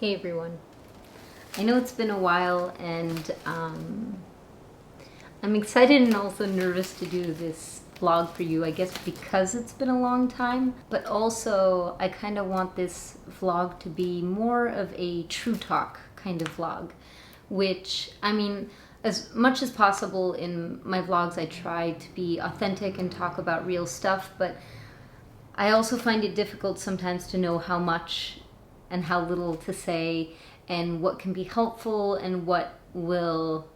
Hey everyone. I know it's been a while and I'm excited and also nervous to do this vlog for you, I guess because it's been a long time, but also I kind of want this vlog to be more of a true talk kind of vlog, which, I mean, as much as possible in my vlogs I try to be authentic and talk about real stuff, but I also find it difficult sometimes to know how much and how little to say and what can be helpful and what will,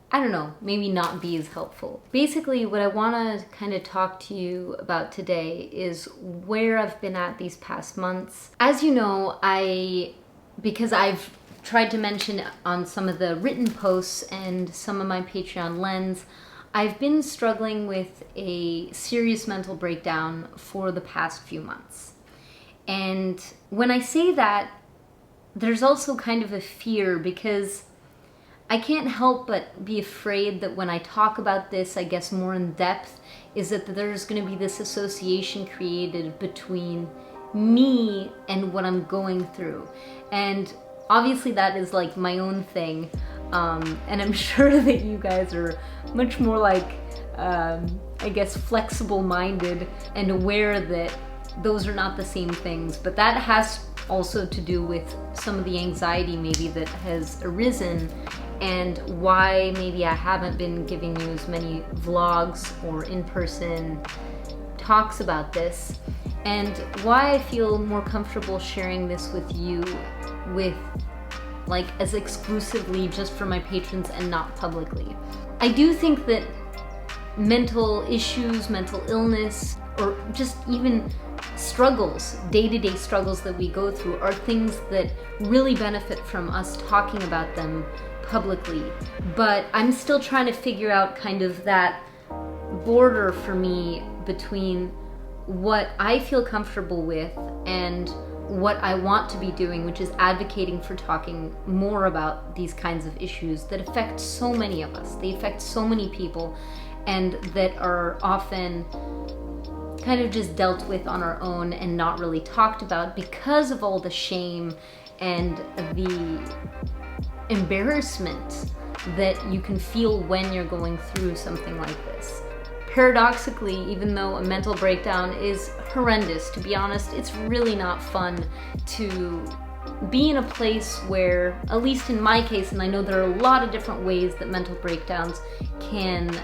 I don't know, maybe not be as helpful. Basically, what I want to kind of talk to you about today is where I've been at these past months. As you know, because I've tried to mention on some of the written posts and some of my Patreon lens, I've been struggling with a serious mental breakdown for the past few months. And when I say that, there's also kind of a fear because I can't help but be afraid that when I talk about this, I guess more in depth, is that there's going to be this association created between me and what I'm going through. And obviously that is like my own thing. And I'm sure that you guys are much more like, I guess, flexible-minded and aware that those are not the same things. But that has also to do with some of the anxiety maybe that has arisen and why maybe I haven't been giving you as many vlogs or in-person talks about this, and why I feel more comfortable sharing this with you as exclusively just for my patrons and not publicly. I do think that mental issues, mental illness, or just even struggles, day-to-day struggles that we go through are things that really benefit from us talking about them publicly. But I'm still trying to figure out kind of that border for me between what I feel comfortable with and what I want to be doing, which is advocating for talking more about these kinds of issues that affect so many of us. They affect so many people and that are often kind of just dealt with on our own and not really talked about because of all the shame and the embarrassment that you can feel when you're going through something like this. Paradoxically, even though a mental breakdown is horrendous, to be honest, it's really not fun to be in a place where, at least in my case, and I know there are a lot of different ways that mental breakdowns can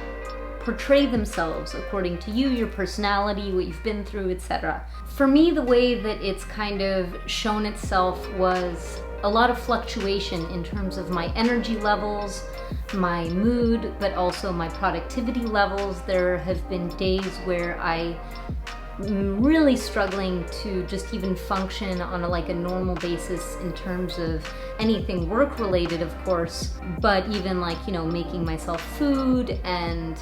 portray themselves according to you, your personality, what you've been through, etc. For me, the way that it's kind of shown itself was a lot of fluctuation in terms of my energy levels, my mood, but also my productivity levels. There have been days where I'm really struggling to just even function on a normal basis in terms of anything work related, of course, but even making myself food and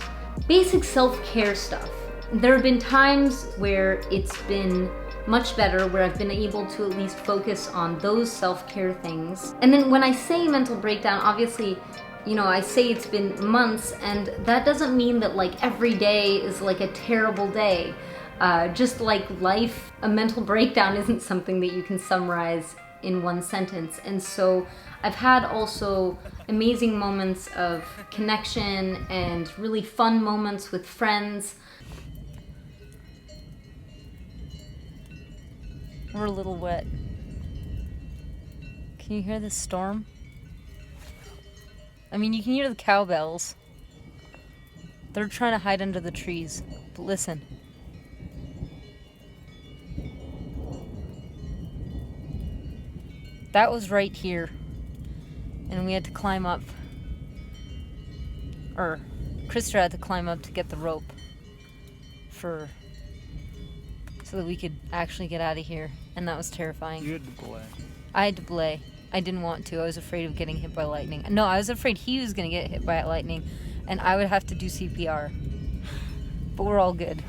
basic self-care stuff. There have been times where it's been much better, where I've been able to at least focus on those self-care things. And then when I say mental breakdown, obviously, I say it's been months, and that doesn't mean that every day is a terrible day. Just like life, a mental breakdown isn't something that you can summarize in one sentence. And so I've had also amazing moments of connection and really fun moments with friends. We're a little wet. Can you hear the storm? I mean, you can hear the cowbells. They're trying to hide under the trees. But listen. That was right here. And we had to climb up. Or Krista had to climb up to get the rope so that we could actually get out of here. And that was terrifying. You had to belay. I had to belay. I didn't want to. I was afraid of getting hit by lightning. No, I was afraid he was going to get hit by lightning and I would have to do CPR. But we're all good.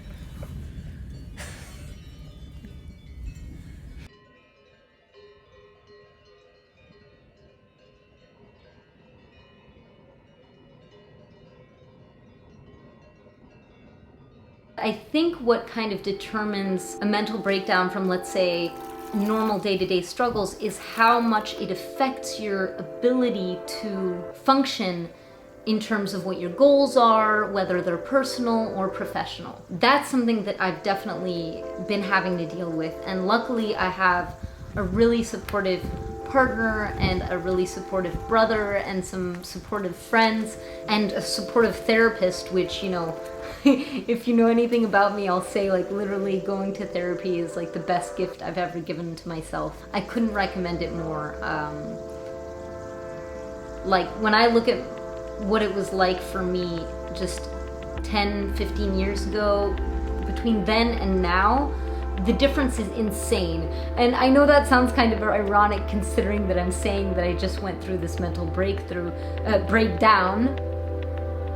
I think what kind of determines a mental breakdown from, let's say, normal day-to-day struggles is how much it affects your ability to function in terms of what your goals are, whether they're personal or professional. That's something that I've definitely been having to deal with, and luckily I have a really supportive partner and a really supportive brother and some supportive friends and a supportive therapist, which, you know, if you know anything about me, I'll say, like, literally going to therapy is like the best gift I've ever given to myself. I couldn't recommend it more. Like, when I look at what it was like for me just 10, 15 years ago, between then and now, the difference is insane. And I know that sounds kind of ironic considering that I'm saying that I just went through this mental breakdown.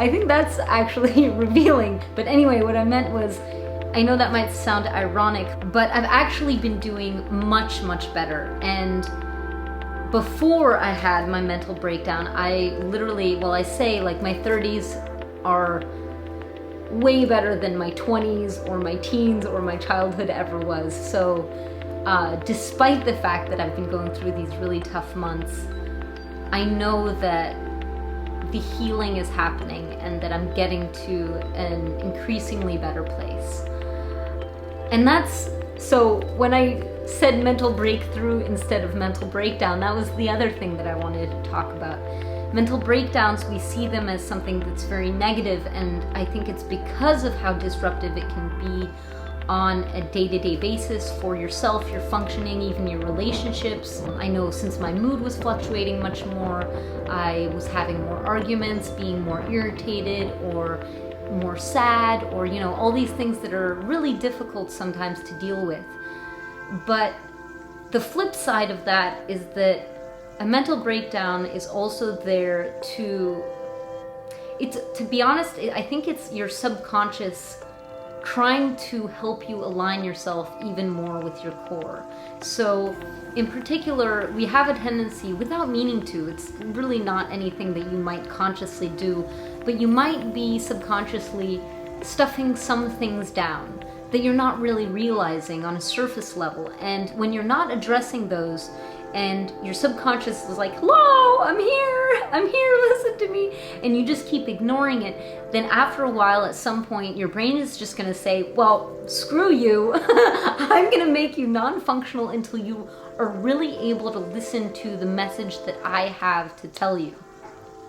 I think that's actually revealing. But anyway, what I meant was, I know that might sound ironic, but I've actually been doing much, much better. And before I had my mental breakdown, I literally, well, I say, like, my 30s are way better than my 20s or my teens or my childhood ever was. So despite the fact that I've been going through these really tough months, I know that the healing is happening and that I'm getting to an increasingly better place. And that's, so when I said mental breakthrough instead of mental breakdown, that was the other thing that I wanted to talk about. Mental breakdowns, we see them as something that's very negative, and I think it's because of how disruptive it can be on a day-to-day basis for yourself, your functioning, even your relationships. I know since my mood was fluctuating much more, I was having more arguments, being more irritated or more sad, or, you know, all these things that are really difficult sometimes to deal with. But the flip side of that is that a mental breakdown is also there to be honest, I think it's your subconscious trying to help you align yourself even more with your core. So in particular, we have a tendency, without meaning to, it's really not anything that you might consciously do, but you might be subconsciously stuffing some things down that you're not really realizing on a surface level. And when you're not addressing those, and your subconscious is like, hello, I'm here, listen to me, and you just keep ignoring it, then after a while, at some point, your brain is just gonna say, well, screw you, I'm gonna make you non-functional until you are really able to listen to the message that I have to tell you.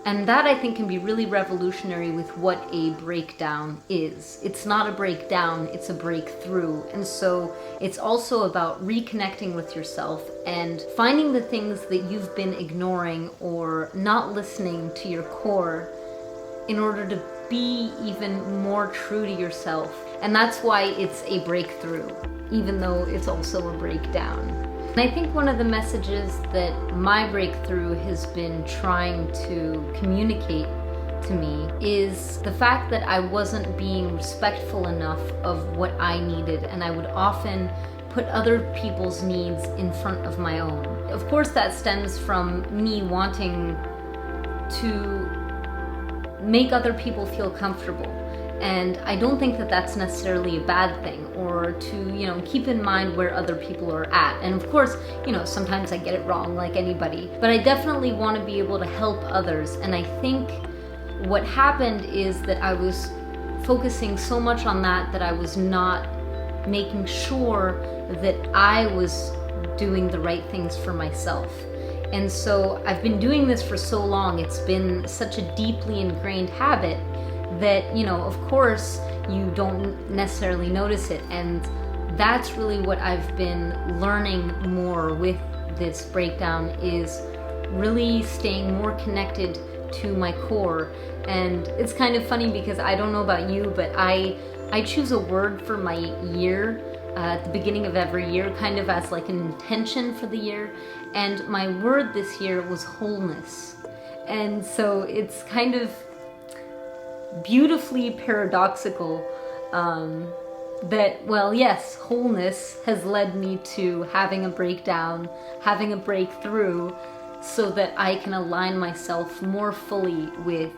And that, I think, can be really revolutionary with what a breakdown is. It's not a breakdown, it's a breakthrough. And so it's also about reconnecting with yourself and finding the things that you've been ignoring or not listening to your core in order to be even more true to yourself. And that's why it's a breakthrough, even though it's also a breakdown. And I think one of the messages that my breakthrough has been trying to communicate to me is the fact that I wasn't being respectful enough of what I needed, and I would often put other people's needs in front of my own. Of course, that stems from me wanting to make other people feel comfortable. And I don't think that that's necessarily a bad thing, or to, you know, keep in mind where other people are at. And of course, you know, sometimes I get it wrong like anybody, but I definitely want to be able to help others. And I think what happened is that I was focusing so much on that I was not making sure that I was doing the right things for myself. And so I've been doing this for so long, it's been such a deeply ingrained habit that, you know, of course, you don't necessarily notice it. And that's really what I've been learning more with this breakdown, is really staying more connected to my core. And it's kind of funny because I don't know about you, but I choose a word for my year at the beginning of every year, kind of as like an intention for the year. And my word this year was wholeness. And so it's kind of beautifully paradoxical that, well, yes, wholeness has led me to having a breakdown, having a breakthrough, so that I can align myself more fully with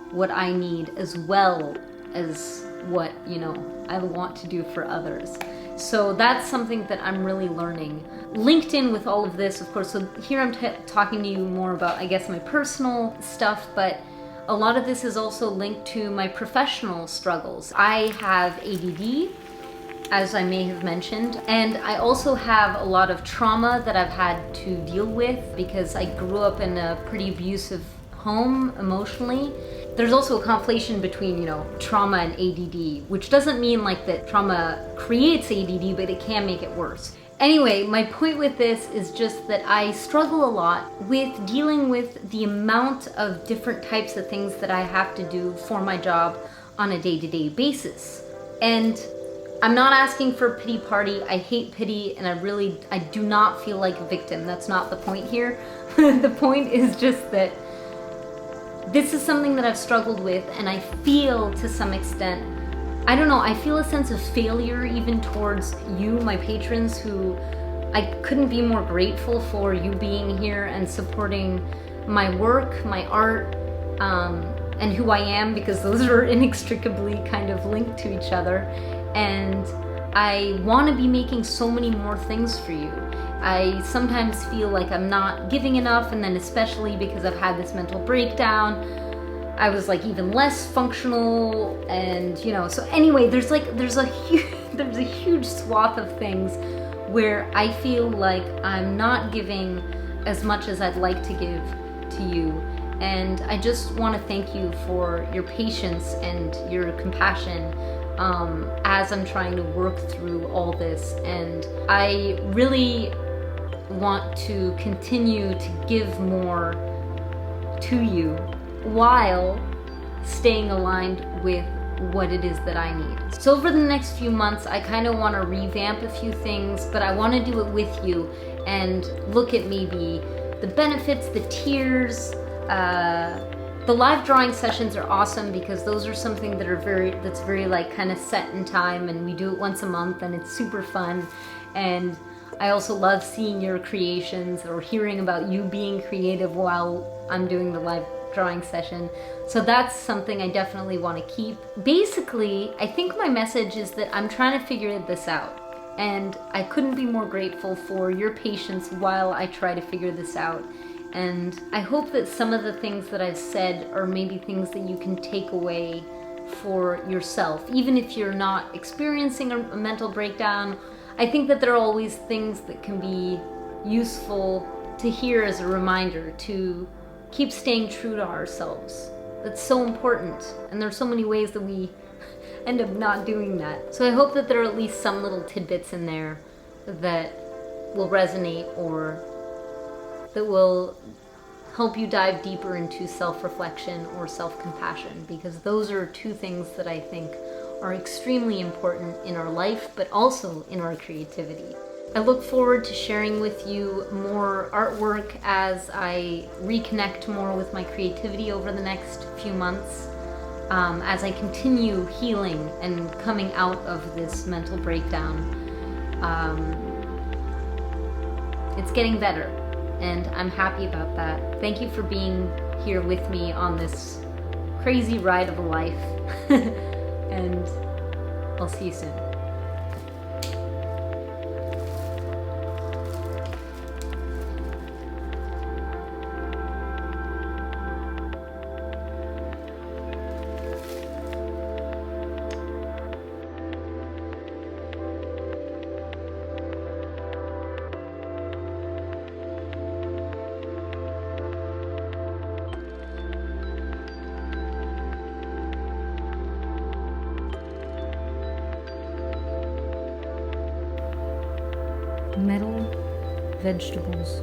what I need, as well as what, you know, I want to do for others. So that's something that I'm really learning. Linked in with all of this, of course, so here I'm talking to you more about, I guess, my personal stuff, but a lot of this is also linked to my professional struggles. I have ADD, as I may have mentioned, and I also have a lot of trauma that I've had to deal with because I grew up in a pretty abusive home emotionally. There's also a conflation between, trauma and ADD, which doesn't mean like that trauma creates ADD, but it can make it worse. Anyway, my point with this is just that I struggle a lot with dealing with the amount of different types of things that I have to do for my job on a day-to-day basis. And I'm not asking for a pity party. I hate pity, and I do not feel like a victim. That's not the point here. The point is just that this is something that I've struggled with, and I feel to some extent, I don't know, I feel a sense of failure even towards you, my patrons, who I couldn't be more grateful for you being here and supporting my work, my art, and who I am, because those are inextricably kind of linked to each other. And I want to be making so many more things for you. I sometimes feel like I'm not giving enough, and then especially because I've had this mental breakdown, I was like even less functional, and so anyway, there's a huge swath of things where I feel like I'm not giving as much as I'd like to give to you. And I just want to thank you for your patience and your compassion as I'm trying to work through all this. And I really want to continue to give more to you while staying aligned with what it is that I need. So over the next few months, I kind of want to revamp a few things, but I want to do it with you and look at maybe the benefits, the tiers. The live drawing sessions are awesome because those are something that's very like kind of set in time, and we do it once a month, and it's super fun. And I also love seeing your creations or hearing about you being creative while I'm doing the live drawing session. So that's something I definitely want to keep. Basically, I think my message is that I'm trying to figure this out, and I couldn't be more grateful for your patience while I try to figure this out. And I hope that some of the things that I've said are maybe things that you can take away for yourself, even if you're not experiencing a mental breakdown. I think that there are always things that can be useful to hear as a reminder to keep staying true to ourselves. That's so important, and there's so many ways that we end up not doing that. So I hope that there are at least some little tidbits in there that will resonate, or that will help you dive deeper into self-reflection or self-compassion, because those are two things that I think are extremely important in our life, but also in our creativity. I look forward to sharing with you more artwork as I reconnect more with my creativity over the next few months, as I continue healing and coming out of this mental breakdown. It's getting better, and I'm happy about that. Thank you for being here with me on this crazy ride of a life. And I'll see you soon. Metal vegetables.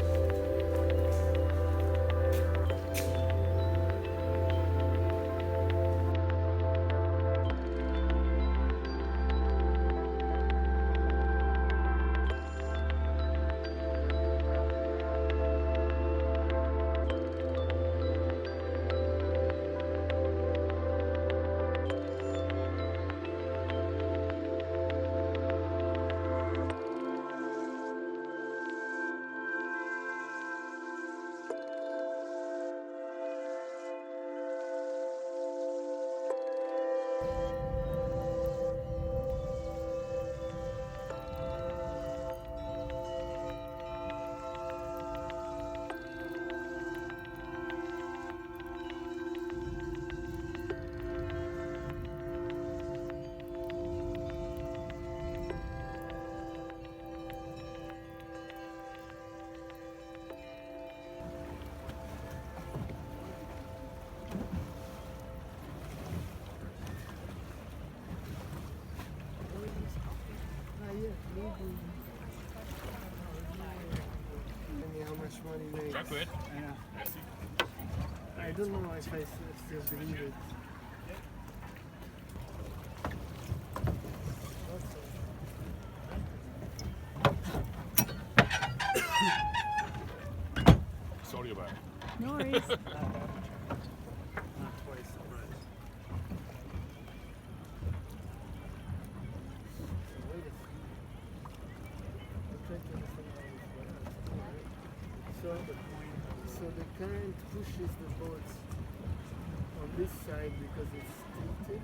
Chocolate. Yeah. Merci. I don't know if I still believe it. Sorry about it. No worries. Not twice surprised. So wait a second. I'm trying to understand how this works. So the current pushes the boards on this side because it's tilted.